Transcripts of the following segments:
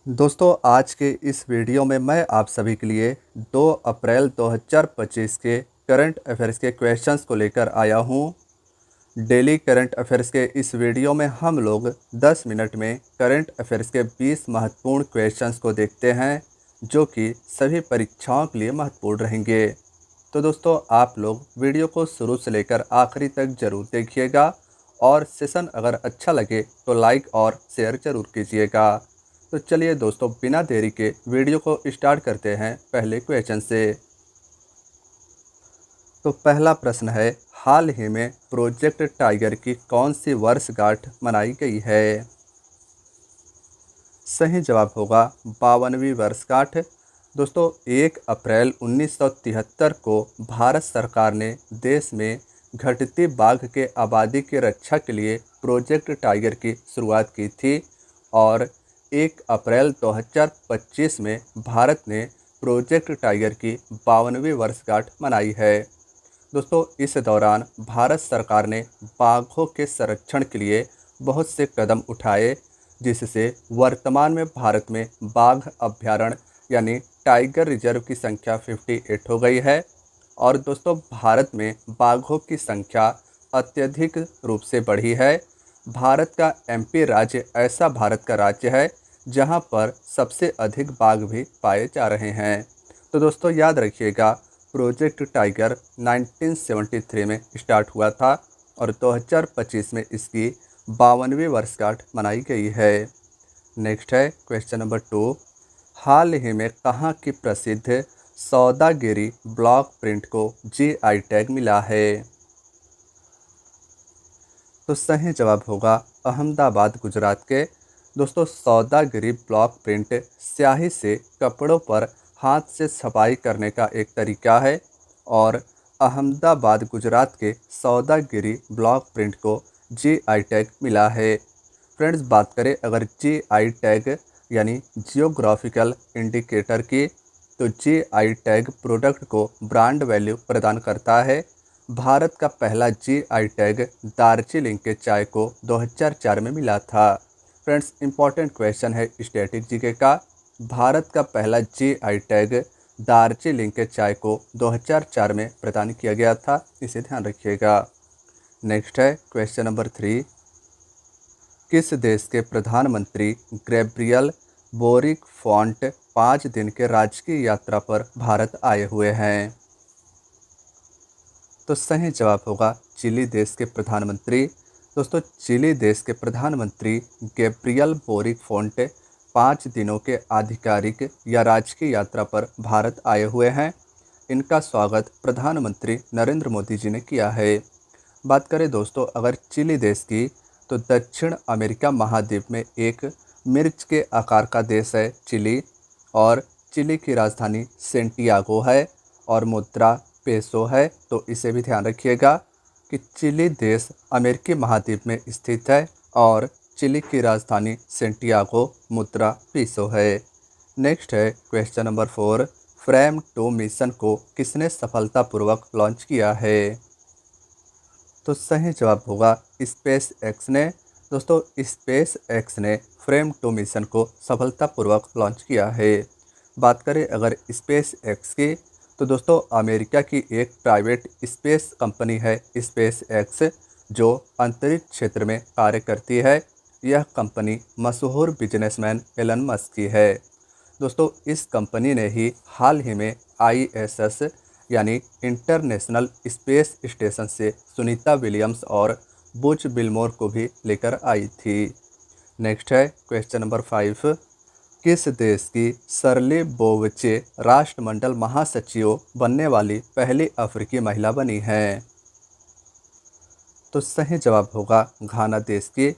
दोस्तों आज के इस वीडियो में मैं आप सभी के लिए 2 अप्रैल 2025 के करंट अफेयर्स के क्वेश्चंस को लेकर आया हूं। डेली करंट अफेयर्स के इस वीडियो में हम लोग 10 मिनट में करंट अफेयर्स के 20 महत्वपूर्ण क्वेश्चंस को देखते हैं जो कि सभी परीक्षाओं के लिए महत्वपूर्ण रहेंगे। तो दोस्तों आप लोग वीडियो को शुरू से लेकर आखिरी तक ज़रूर देखिएगा और सेशन अगर अच्छा लगे तो लाइक और शेयर ज़रूर कीजिएगा। तो चलिए दोस्तों बिना देरी के वीडियो को स्टार्ट करते हैं पहले क्वेश्चन से। तो पहला प्रश्न है, हाल ही में प्रोजेक्ट टाइगर की कौन सी वर्षगांठ मनाई गई है? सही जवाब होगा 52वीं वर्षगांठ। दोस्तों 1 अप्रैल 1973 को भारत सरकार ने देश में घटती बाघ के आबादी की रक्षा के लिए प्रोजेक्ट टाइगर की शुरुआत की थी और 1 अप्रैल 2025 में भारत ने प्रोजेक्ट टाइगर की 52वीं वर्षगांठ मनाई है। दोस्तों इस दौरान भारत सरकार ने बाघों के संरक्षण के लिए बहुत से कदम उठाए जिससे वर्तमान में भारत में बाघ अभयारण्य यानी टाइगर रिजर्व की संख्या 58 हो गई है। और दोस्तों भारत में बाघों की संख्या अत्यधिक रूप से बढ़ी है। भारत का एमपी राज्य ऐसा भारत का राज्य है जहां पर सबसे अधिक बाघ भी पाए जा रहे हैं। तो दोस्तों याद रखिएगा प्रोजेक्ट टाइगर 1973 में स्टार्ट हुआ था और 2025 में इसकी 52वीं वर्षगांठ मनाई गई है। नेक्स्ट है क्वेश्चन नंबर 2, हाल ही में कहाँ की प्रसिद्ध सौदागिरी ब्लॉक प्रिंट को जीआई टैग मिला है? तो सही जवाब होगा अहमदाबाद गुजरात के। दोस्तों सौदागिरी ब्लॉक प्रिंट स्याही से कपड़ों पर हाथ से छपाई करने का एक तरीका है और अहमदाबाद गुजरात के सौदागिरी ब्लॉक प्रिंट को जीआई टैग मिला है। फ्रेंड्स बात करें अगर जीआई टैग यानी जियोग्राफिकल इंडिकेटर की, तो जीआई टैग प्रोडक्ट को ब्रांड वैल्यू प्रदान करता है। भारत का पहला जीआई टैग दार्जिलिंग के चाय को 2004 में मिला था। फ्रेंड्स इंपॉर्टेंट क्वेश्चन है स्टैटिक जीके का। भारत का पहला जीआई टैग दार्जिलिंग के चाय को 2004 में प्रदान किया गया था, इसे ध्यान रखिएगा। नेक्स्ट है क्वेश्चन नंबर 3, किस देश के प्रधानमंत्री गैब्रियल बोरिक फॉन्ट 5 दिन के राजकीय यात्रा पर भारत आए हुए हैं? तो सही जवाब होगा चिली देश के प्रधानमंत्री। दोस्तों चिली देश के प्रधानमंत्री गैब्रियल बोरिक फॉन्ट 5 दिनों के आधिकारिक या राजकीय यात्रा पर भारत आए हुए हैं। इनका स्वागत प्रधानमंत्री नरेंद्र मोदी जी ने किया है। बात करें दोस्तों अगर चिली देश की, तो दक्षिण अमेरिका महाद्वीप में एक मिर्च के आकार का देश है चिली और चिली की राजधानी सेंटियागो है और मुद्रा पेसो है। तो इसे भी ध्यान रखिएगा कि चिली देश अमेरिकी महाद्वीप में स्थित है और चिली की राजधानी सेंटियागो मुद्रा पेसो है। नेक्स्ट है क्वेश्चन नंबर 4, फ्रेम 2 मिशन को किसने सफलतापूर्वक लॉन्च किया है? तो सही जवाब होगा स्पेस एक्स ने। दोस्तों स्पेस एक्स ने फ्रेम 2 मिशन को सफलतापूर्वक लॉन्च किया है। बात करें अगर स्पेस एक्स की, तो दोस्तों अमेरिका की एक प्राइवेट स्पेस कंपनी है स्पेस एक्स जो अंतरिक्ष क्षेत्र में कार्य करती है। यह कंपनी मशहूर बिजनेसमैन एलन मस्क की है। दोस्तों इस कंपनी ने ही हाल ही में आईएसएस यानी इंटरनेशनल स्पेस स्टेशन से सुनीता विलियम्स और बुच विल्मोर को भी लेकर आई थी। नेक्स्ट है क्वेश्चन नंबर 5, किस देश की शर्ली बोवचे राष्ट्रमंडल महासचिव बनने वाली पहली अफ्रीकी महिला बनी है? तो सही जवाब होगा घाना देश की।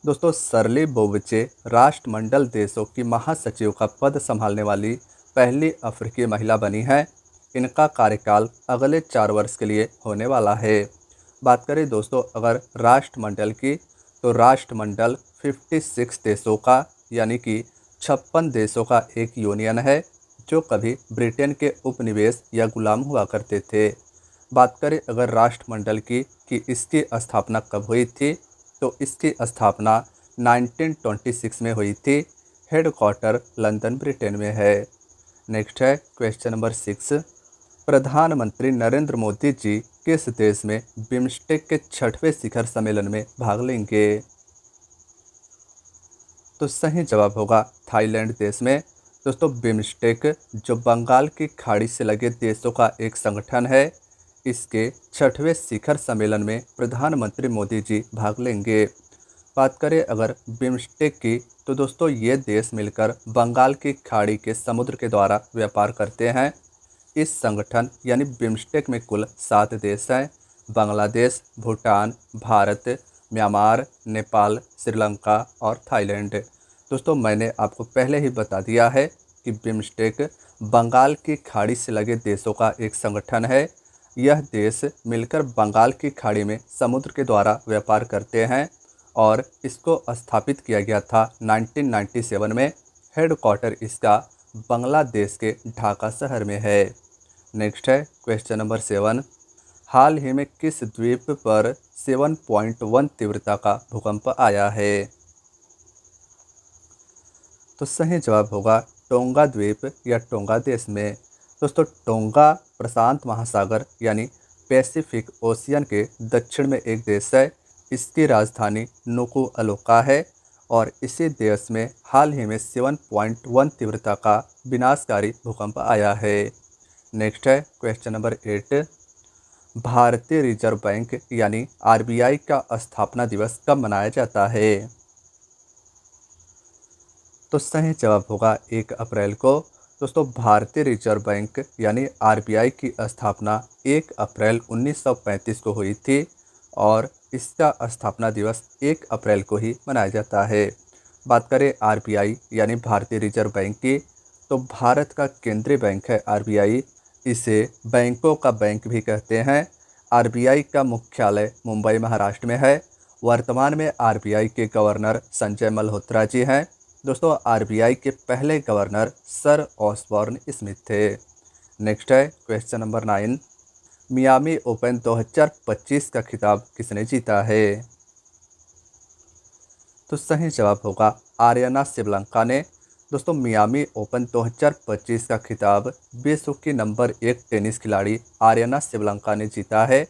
दोस्तों शर्ली बोवचे राष्ट्रमंडल देशों की महासचिव का पद संभालने वाली पहली अफ्रीकी महिला बनी है। इनका कार्यकाल अगले 4 वर्ष के लिए होने वाला है। बात करें दोस्तों अगर राष्ट्रमंडल की, तो राष्ट्रमंडल 56 देशों का यानी कि 56 देशों का एक यूनियन है जो कभी ब्रिटेन के उपनिवेश या गुलाम हुआ करते थे। बात करें अगर राष्ट्रमंडल की कि इसकी स्थापना कब हुई थी, तो इसकी स्थापना 1926 में हुई थी। हेडक्वार्टर लंदन ब्रिटेन में है। नेक्स्ट है क्वेश्चन नंबर 6, प्रधानमंत्री नरेंद्र मोदी जी किस देश में बिम्स्टेक के 6वें शिखर सम्मेलन में भाग लेंगे? तो सही जवाब होगा थाईलैंड देश में। दोस्तों बिम्स्टेक जो बंगाल की खाड़ी से लगे देशों का एक संगठन है, इसके 6वें शिखर सम्मेलन में प्रधानमंत्री मोदी जी भाग लेंगे। बात करें अगर बिम्स्टेक की, तो दोस्तों ये देश मिलकर बंगाल की खाड़ी के समुद्र के द्वारा व्यापार करते हैं। इस संगठन यानी बिम्स्टेक में कुल 7 देश हैं: बांग्लादेश, भूटान, भारत, म्यांमार, नेपाल, श्रीलंका और थाईलैंड। दोस्तों मैंने आपको पहले ही बता दिया है कि बिम्स्टेक बंगाल की खाड़ी से लगे देशों का एक संगठन है। यह देश मिलकर बंगाल की खाड़ी में समुद्र के द्वारा व्यापार करते हैं और इसको स्थापित किया गया था 1997 में। हेडक्वार्टर इसका बांग्लादेश के ढाका शहर में है। नेक्स्ट है क्वेश्चन नंबर 7, हाल ही में किस द्वीप पर 7.1 तीव्रता का भूकंप आया है? तो सही जवाब होगा टोंगा द्वीप या टोंगा देश में। दोस्तों टोंगा प्रशांत महासागर यानी पैसिफिक ओशियन के दक्षिण में एक देश है। इसकी राजधानी नुकुअलोका है और इसी देश में हाल ही में 7.1 तीव्रता का विनाशकारी भूकंप आया है। नेक्स्ट है क्वेश्चन नंबर 8, भारतीय रिजर्व बैंक यानी आरबीआई का स्थापना दिवस कब मनाया जाता है? तो सही जवाब होगा 1 अप्रैल को। दोस्तों भारतीय रिजर्व बैंक यानी आरबीआई की स्थापना 1 अप्रैल 1935 को हुई थी और इसका स्थापना दिवस 1 अप्रैल को ही मनाया जाता है। बात करें आरबीआई यानी भारतीय रिजर्व बैंक की, तो भारत का केंद्रीय बैंक है आरबीआई। इसे बैंकों का बैंक भी कहते हैं। आरबीआई का मुख्यालय मुंबई महाराष्ट्र में है। वर्तमान में आरबीआई के गवर्नर संजय मल्होत्रा जी हैं। दोस्तों आरबीआई के पहले गवर्नर सर ऑसबॉर्न स्मिथ थे। नेक्स्ट है क्वेश्चन नंबर 9, मियामी ओपन 2025 का खिताब किसने जीता है? तो सही जवाब होगा आर्याना सिबलंका ने। दोस्तों मियामी ओपन 2025 का खिताब विश्व की नंबर 1 टेनिस खिलाड़ी आर्याना सिबलंका ने जीता है।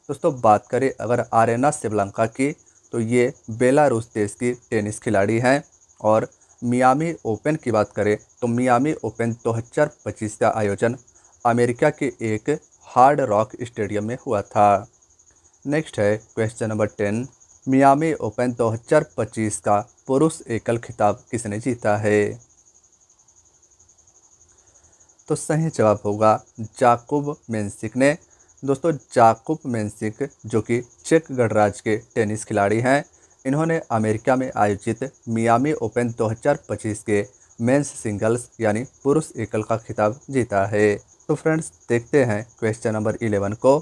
दोस्तों बात करें अगर आर्याना सिबलंका की, तो ये बेलारूस देश की टेनिस खिलाड़ी हैं। और मियामी ओपन की बात करें तो मियामी ओपन 2025 का आयोजन अमेरिका के एक हार्ड रॉक स्टेडियम में हुआ था। नेक्स्ट है क्वेश्चन नंबर 10, मियामी ओपन 2025 का पुरुष एकल खिताब किसने जीता है? तो सही जवाब होगा जाकुब मेंसिक ने। दोस्तों जाकुब मेंसिक जो कि चेक गणराज्य के टेनिस खिलाड़ी हैं, इन्होंने अमेरिका में आयोजित मियामी ओपन 2025 के मेंस सिंगल्स यानी पुरुष एकल का खिताब जीता है। तो फ्रेंड्स देखते हैं क्वेश्चन नंबर 11 को,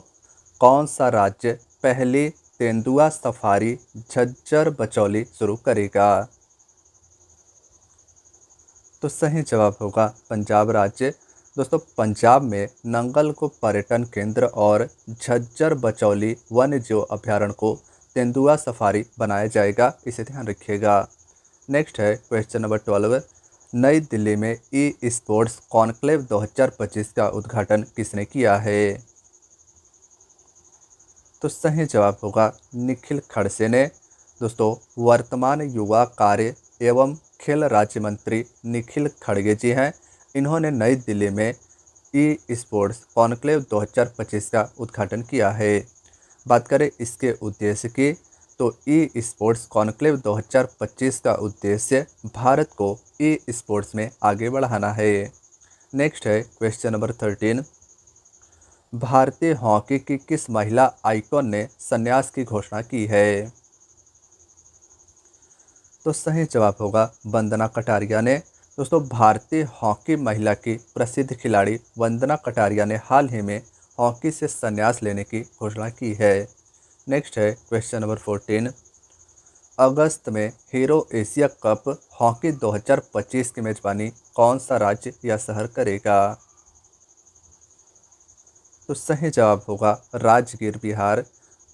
कौन सा राज्य पहली तेंदुआ सफारी झज्जर बचौली शुरू करेगा? तो सही जवाब होगा पंजाब राज्य। दोस्तों पंजाब में नंगल को पर्यटन केंद्र और झज्जर बचौली वन्य जीव अभ्यारण्य को तेंदुआ सफारी बनाया जाएगा, इसे ध्यान रखिएगा। नेक्स्ट है क्वेश्चन नंबर 12, नई दिल्ली में ई स्पोर्ट्स कॉन्क्लेव 2025 का उद्घाटन किसने किया है? तो सही जवाब होगा निखिल खड़से ने। दोस्तों वर्तमान युवा कार्य एवं खेल राज्य मंत्री निखिल खड़गे जी हैं। इन्होंने नई दिल्ली में ई स्पोर्ट्स कॉन्क्लेव 2025 का उद्घाटन किया है। बात करें इसके उद्देश्य की, तो ई स्पोर्ट्स कॉन्क्लेव 2025 का उद्देश्य भारत को ई स्पोर्ट्स में आगे बढ़ाना है। नेक्स्ट है क्वेश्चन नंबर 13, भारतीय हॉकी की किस महिला आइकॉन ने संन्यास की घोषणा की है? तो सही जवाब होगा वंदना कटारिया ने। दोस्तों भारतीय हॉकी महिला की प्रसिद्ध खिलाड़ी वंदना कटारिया ने हाल ही में हॉकी से संन्यास लेने की घोषणा की है। नेक्स्ट है क्वेश्चन नंबर 14, अगस्त में हीरो एशिया कप हॉकी 2025 की मेजबानी कौन सा राज्य या शहर करेगा? तो सही जवाब होगा राजगीर बिहार।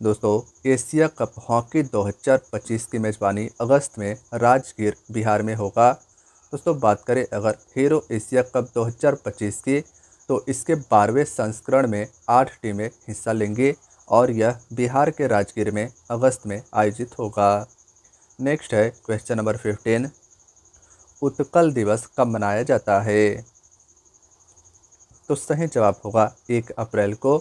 दोस्तों एशिया कप हॉकी 2025 की मेजबानी अगस्त में राजगीर बिहार में होगा। दोस्तों बात करें अगर हीरो एशिया कप 2025 की, तो इसके 12वें संस्करण में 8 टीमें हिस्सा लेंगी और यह बिहार के राजगीर में अगस्त में आयोजित होगा। नेक्स्ट है क्वेश्चन नंबर 15, उत्कल दिवस कब मनाया जाता है? तो सही जवाब होगा 1 अप्रैल को।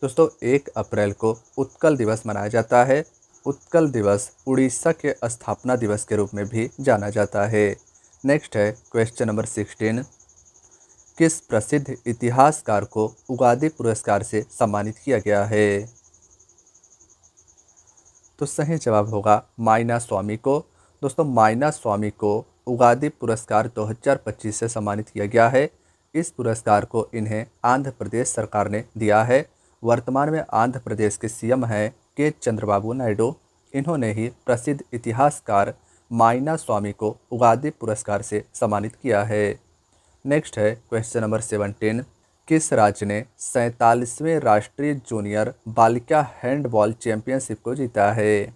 दोस्तों 1 अप्रैल को उत्कल दिवस मनाया जाता है। उत्कल दिवस उड़ीसा के स्थापना दिवस के रूप में भी जाना जाता है। नेक्स्ट है क्वेश्चन नंबर 16, किस प्रसिद्ध इतिहासकार को उगादी पुरस्कार से सम्मानित किया गया है? तो सही जवाब होगा माइना स्वामी को। दोस्तों माइना स्वामी को उगादी पुरस्कार 2025 से सम्मानित किया गया है। इस पुरस्कार को इन्हें आंध्र प्रदेश सरकार ने दिया है। वर्तमान में आंध्र प्रदेश के सीएम हैं के चंद्रबाबू नायडू। इन्होंने ही प्रसिद्ध इतिहासकार माइना स्वामी को उगादी पुरस्कार से सम्मानित किया है। नेक्स्ट है क्वेश्चन नंबर 17, किस राज्य ने 47वें राष्ट्रीय जूनियर बालिका हैंडबॉल चैंपियनशिप को जीता है?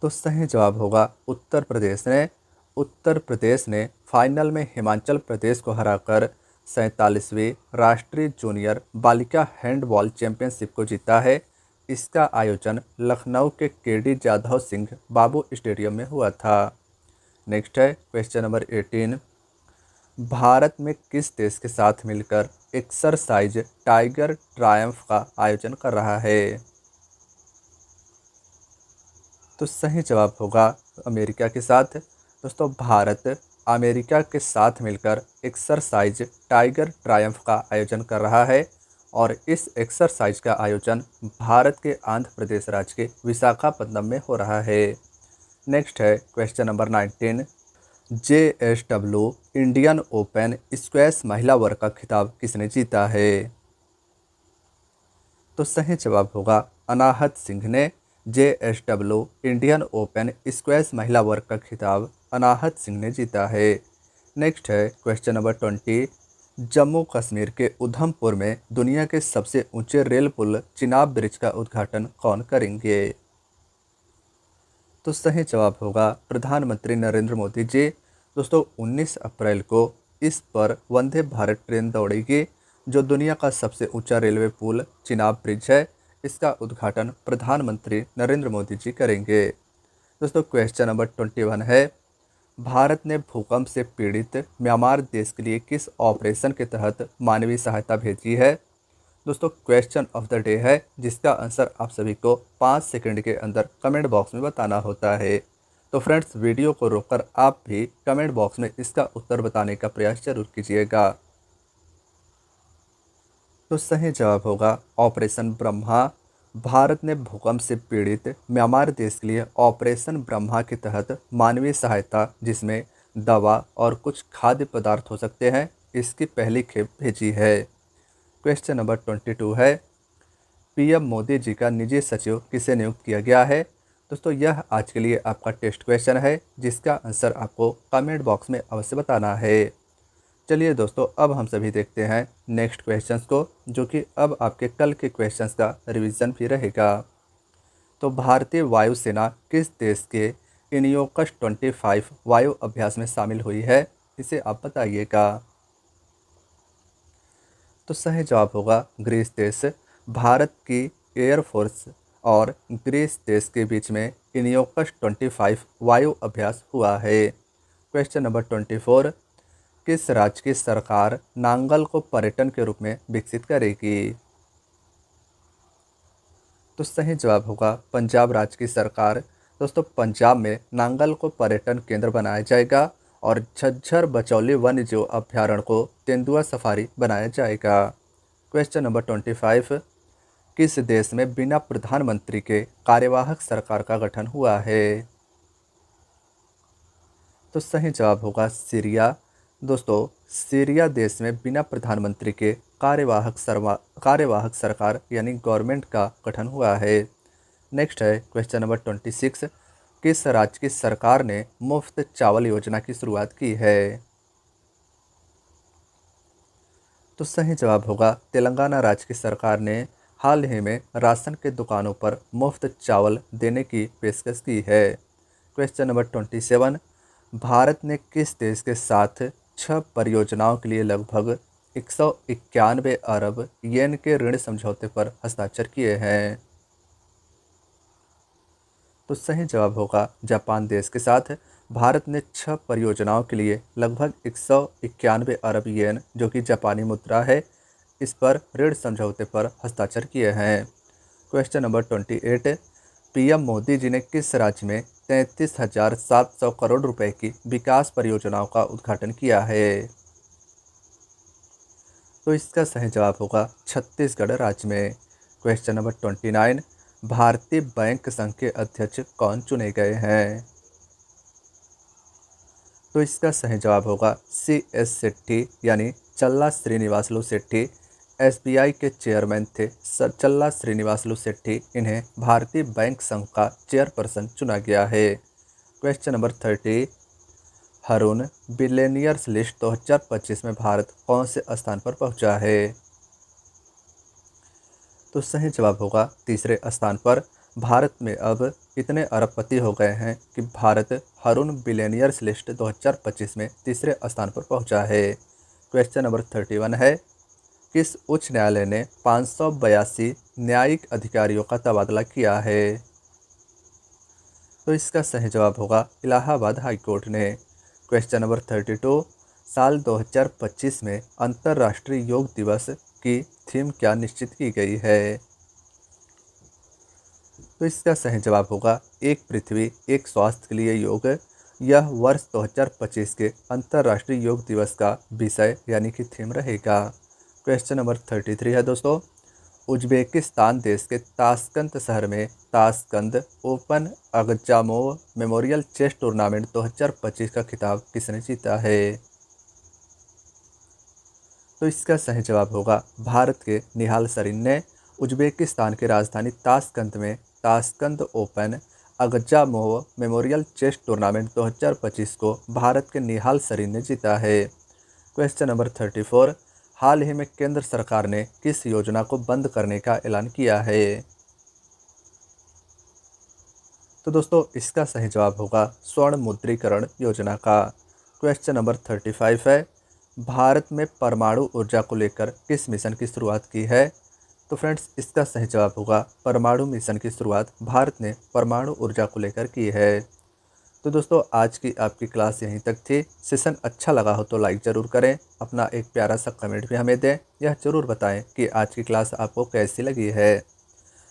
तो सही जवाब होगा उत्तर प्रदेश ने। उत्तर प्रदेश ने फाइनल में हिमाचल प्रदेश को हराकर 47वीं राष्ट्रीय जूनियर बालिका हैंडबॉल चैंपियनशिप को जीता है। इसका आयोजन लखनऊ के केडी जाधव सिंह बाबू स्टेडियम में हुआ था। नेक्स्ट है क्वेश्चन नंबर 18, भारत में किस देश के साथ मिलकर एक्सरसाइज टाइगर ट्रायम्फ का आयोजन कर रहा है? तो सही जवाब होगा अमेरिका के साथ। दोस्तों भारत अमेरिका के साथ मिलकर एक्सरसाइज टाइगर ट्रायम्फ का आयोजन कर रहा है और इस एक्सरसाइज का आयोजन भारत के आंध्र प्रदेश राज्य के विशाखापट्टनम में हो रहा है। नेक्स्ट है question number 19, JSW Indian open squash महिला वर्ग का खिताब किसने जीता है? तो सही जवाब होगा अनाहत सिंह ने। JSW इंडियन ओपन स्क्वैश महिला वर्ग का खिताब अनाहत सिंह ने जीता है। नेक्स्ट है क्वेश्चन नंबर 20, जम्मू कश्मीर के उधमपुर में दुनिया के सबसे ऊंचे रेल पुल चिनाब ब्रिज का उद्घाटन कौन करेंगे? तो सही जवाब होगा प्रधानमंत्री नरेंद्र मोदी जी। दोस्तों 19 अप्रैल को इस पर वंदे भारत ट्रेन दौड़ेगी जो दुनिया का सबसे ऊंचा रेलवे पुल चिनाब ब्रिज है। इसका उद्घाटन प्रधानमंत्री नरेंद्र मोदी जी करेंगे। दोस्तों क्वेश्चन नंबर 21 है, भारत ने भूकंप से पीड़ित म्यांमार देश के लिए किस ऑपरेशन के तहत मानवीय सहायता भेजी है? दोस्तों क्वेश्चन ऑफ द डे है जिसका आंसर आप सभी को 5 सेकंड के अंदर कमेंट बॉक्स में बताना होता है। तो फ्रेंड्स वीडियो को रोककर आप भी कमेंट बॉक्स में इसका उत्तर बताने का प्रयास जरूर कीजिएगा। तो सही जवाब होगा ऑपरेशन ब्रह्मा। भारत ने भूकंप से पीड़ित म्यांमार देश के लिए ऑपरेशन ब्रह्मा के तहत मानवीय सहायता, जिसमें दवा और कुछ खाद्य पदार्थ हो सकते हैं, इसकी पहली खेप भेजी है। क्वेश्चन नंबर 22 है, पीएम मोदी जी का निजी सचिव किसे नियुक्त किया गया है? दोस्तों यह आज के लिए आपका टेस्ट क्वेश्चन है जिसका आंसर आपको कमेंट बॉक्स में अवश्य बताना है। चलिए दोस्तों अब हम सभी देखते हैं नेक्स्ट क्वेश्चंस को, जो कि अब आपके कल के क्वेश्चंस का रिवीजन भी रहेगा। तो भारतीय वायुसेना किस देश के इनियोकस 25 वायु अभ्यास में शामिल हुई है, इसे आप बताइएगा। तो सही जवाब होगा ग्रीस देश। भारत की एयरफोर्स और ग्रीस देश के बीच में इनियोकस 25 वायु अभ्यास हुआ है। क्वेश्चन नंबर 24, किस राज्य की सरकार नांगल को पर्यटन के रूप में विकसित करेगी? तो सही जवाब होगा पंजाब राज्य की सरकार। दोस्तों पंजाब में नांगल को पर्यटन केंद्र बनाया जाएगा और झज्जर बचौली वन्य जीव अभ्यारण्य को तेंदुआ सफारी बनाया जाएगा। क्वेश्चन नंबर 25, किस देश में बिना प्रधानमंत्री के कार्यवाहक सरकार का गठन हुआ है? तो सही जवाब होगा सीरिया। दोस्तों सीरिया देश में बिना प्रधानमंत्री के कार्यवाहक सरकार यानी गवर्नमेंट का गठन हुआ है। नेक्स्ट है क्वेश्चन नंबर 26, किस राज्य की सरकार ने मुफ्त चावल योजना की शुरुआत की है? तो सही जवाब होगा तेलंगाना राज्य की सरकार ने हाल ही में राशन के दुकानों पर मुफ्त चावल देने की पेशकश की है। क्वेश्चन नंबर 27, भारत ने किस देश के साथ 6 परियोजनाओं के लिए लगभग 191 अरब येन के ऋण समझौते पर हस्ताक्षर किए हैं? तो सही जवाब होगा जापान देश के साथ भारत ने 6 परियोजनाओं के लिए लगभग 191 अरब येन, जो कि जापानी मुद्रा है, इस पर ऋण समझौते पर हस्ताक्षर किए हैं। Question number 28, PM Modi ji ने किस राज्य में 33,700 करोड़ रुपए की विकास परियोजनाओं का उद्घाटन किया है? तो इसका सही जवाब होगा छत्तीसगढ़ राज्य में। क्वेश्चन नंबर 29, भारतीय बैंक संघ के अध्यक्ष कौन चुने गए हैं? तो इसका सही जवाब होगा CS सेट्टी, यानी चल्ला श्रीनिवासलू सेट्टी SBI के चेयरमैन थे चल्ला श्रीनिवासलू सेट्टी। इन्हें भारतीय बैंक संघ का चेयरपर्सन चुना गया है। Question number 30, Haroon billionaires list 2025 में भारत कौन से स्थान पर पहुंचा है? तो सही जवाब होगा तीसरे स्थान पर। भारत में अब इतने अरबपति हो गए हैं कि भारत हरून बिलियनियर्स लिस्ट 2025 में तीसरे स्थान पर पहुंचा है। क्वेश्चन नंबर 31 है, किस उच्च न्यायालय ने 582 न्यायिक अधिकारियों का तबादला किया है? तो इसका सही जवाब होगा इलाहाबाद हाई कोर्ट ने। क्वेश्चन नंबर 32, साल 2025 में अंतर्राष्ट्रीय योग दिवस की थीम क्या निश्चित की गई है? तो इसका सही जवाब होगा एक पृथ्वी एक स्वास्थ्य के लिए योग। यह वर्ष 2025 के अंतर्राष्ट्रीय योग दिवस का विषय यानी कि थीम रहेगा। क्वेश्चन नंबर 33 है दोस्तों, उज्बेकिस्तान देश के ताशकंद शहर में Tashkent open Agzamov memorial chess tournament 2025 का खिताब किसने जीता है? तो इसका सही जवाब होगा भारत के निहाल सरीन ने। उज्बेकिस्तान की राजधानी ताशकंद में Tashkent open Agzamov memorial chess tournament 2025 को भारत के निहाल सरीन ने जीता है। क्वेश्चन नंबर 34, हाल ही में केंद्र सरकार ने किस योजना को बंद करने का ऐलान किया है? तो दोस्तों इसका सही जवाब होगा स्वर्ण मुद्रीकरण योजना का। क्वेश्चन नंबर 35 है, भारत में परमाणु ऊर्जा को लेकर किस मिशन की शुरुआत की है? तो फ्रेंड्स इसका सही जवाब होगा परमाणु मिशन की शुरुआत भारत ने परमाणु ऊर्जा को लेकर की है। तो दोस्तों आज की आपकी क्लास यहीं तक थी। सेशन अच्छा लगा हो तो लाइक ज़रूर करें, अपना एक प्यारा सा कमेंट भी हमें दें, यह ज़रूर बताएं कि आज की क्लास आपको कैसी लगी है।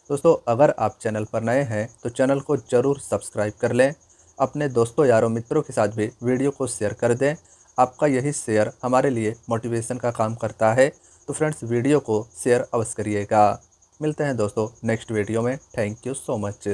दोस्तों अगर आप चैनल पर नए हैं तो चैनल को ज़रूर सब्सक्राइब कर लें, अपने दोस्तों यारों मित्रों के साथ भी वीडियो को शेयर कर दें। आपका यही शेयर हमारे लिए मोटिवेशन का काम करता है। तो फ्रेंड्स वीडियो को शेयर अवश्य करिएगा। मिलते हैं दोस्तों नेक्स्ट वीडियो में। Thank you so much.